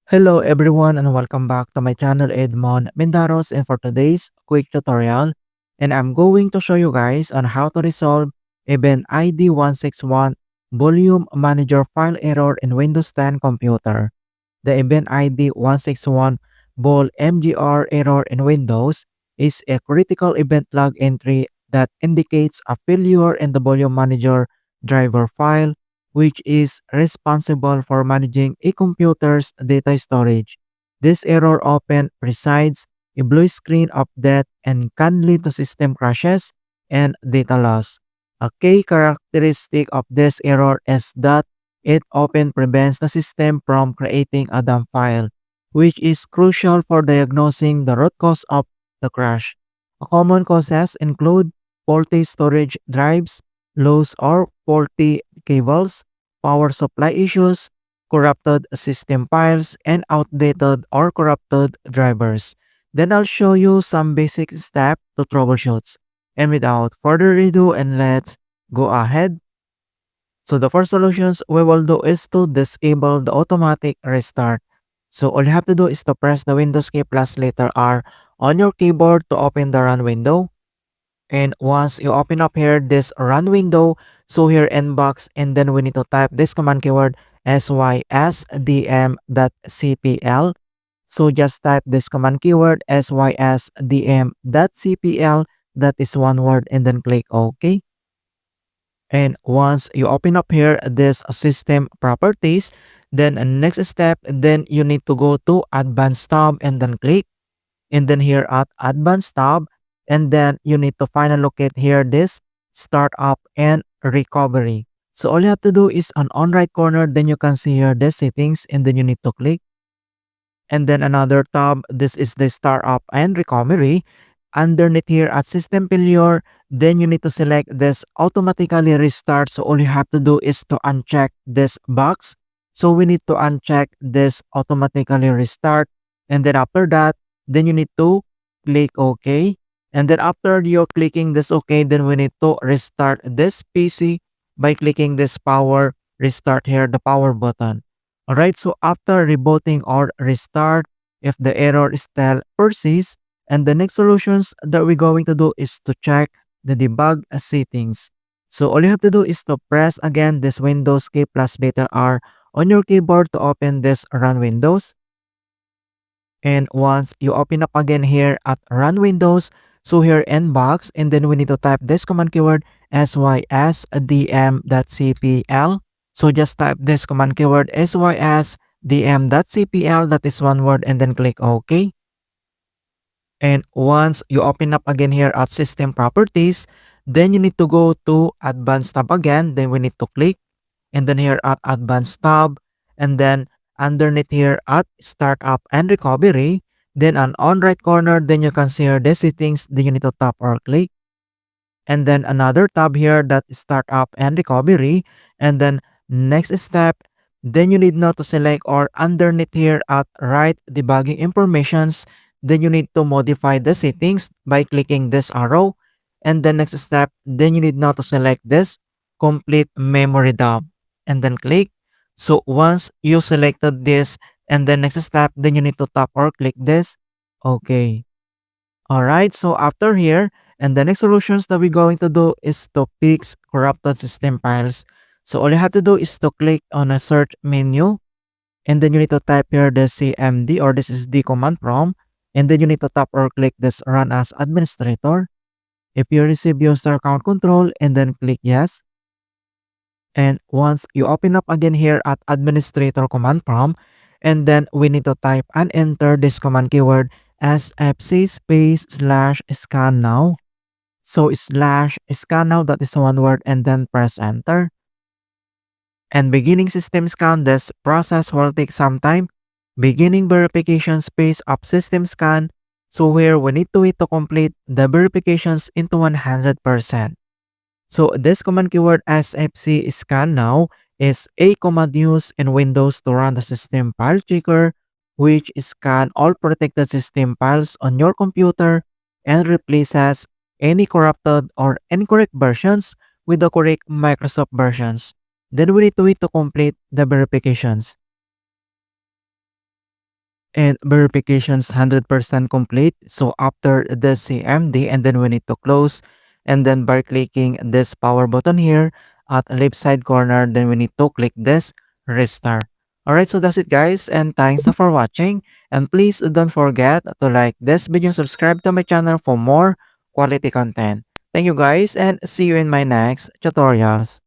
Hello everyone and welcome back to my channel Edmund Mindaros, and for today's quick tutorial, and I'm going to show you guys on how to resolve event ID 161 volume manager file error in Windows 10 computer. The event ID 161 vol mgr error in Windows is a critical event log entry that indicates a failure in the volume manager driver file, which is responsible for managing a computer's data storage. This error often precedes a blue screen of death and can lead to system crashes and data loss. A key characteristic of this error is that it often prevents the system from creating a dump file, which is crucial for diagnosing the root cause of the crash. Common causes include faulty storage drives, loose or faulty cables, power supply issues, corrupted system files, and outdated or corrupted drivers. Then I'll show you some basic steps to troubleshoot. And without further ado, and let's go ahead. So the first solutions we will do is to disable the automatic restart. So all you have to do is to press the Windows key plus letter R on your keyboard to open the run window. And once you open up here this run window, so here inbox, and then we need to type this command keyword sysdm.cpl. So just type this command keyword sysdm.cpl, that is one word, and then click OK. And once you open up here this system properties, then next step, then you need to go to advanced tab and then click, and then here at advanced tab, and then you need to find and locate here this startup and recovery. So all you have to do is on right corner, then you can see here the settings, and then you need to click, and then another tab, this is the startup and recovery. Underneath here at system failure, then you need to select this automatically restart. So all you have to do is to uncheck this box. So we need to uncheck this automatically restart, and then after that, then you need to click OK. And then after you're clicking this OK, then we need to restart this PC by clicking this power restart here, the power button. Alright, so after rebooting or restart, if the error still persists, and the next solutions that we're going to do is to check the debug settings. So all you have to do is to press again this Windows key plus letter R on your keyboard to open this run windows. And once you open up again here at run windows, so here inbox, and then we need to type this command keyword sysdm.cpl. So just type this command keyword sysdm.cpl, that is one word, and then click OK. And once you open up again here at system properties, then you need to go to advanced tab again, then we need to click, and then here at advanced tab, and then underneath here at startup and recovery, then on right corner, then you can see here the settings, then you need to tap or click, and then another tab here that is startup and recovery, and then next step, then you need now to select or underneath here at right debugging informations, then you need to modify the settings by clicking this arrow, and then next step, then you need now to select this complete memory dump, and then click. So once you selected this, and then next step, then you need to tap or click this OK. Alright, so after here, and the next solutions that we're going to do is to fix corrupted system files. So all you have to do is to click on a search menu, and then you need to type here the cmd, or this is the command prompt, and then you need to tap or click this run as administrator. If you receive user account control, and then click yes. And once you open up again here at administrator command prompt, and then we need to type and enter this command keyword sfc space /scan now. So /scan now, that is one word, and then press enter. And beginning system scan, this process will take some time. Beginning verification space of system scan. So here we need to wait to complete the verifications into 100%. So this command keyword sfc scan now is a command used in Windows to run the system file checker, which scan all protected system files on your computer and replaces any corrupted or incorrect versions with the correct Microsoft versions. Then we need to wait to complete the verifications. and verification's 100% complete. So after the CMD, and then we need to close, and then by clicking this power button here at left side corner, then we need to click this restart. Alright, so that's it guys, and thanks for watching, and please don't forget to like this video, subscribe to my channel for more quality content. Thank you guys, and see you in my next tutorials.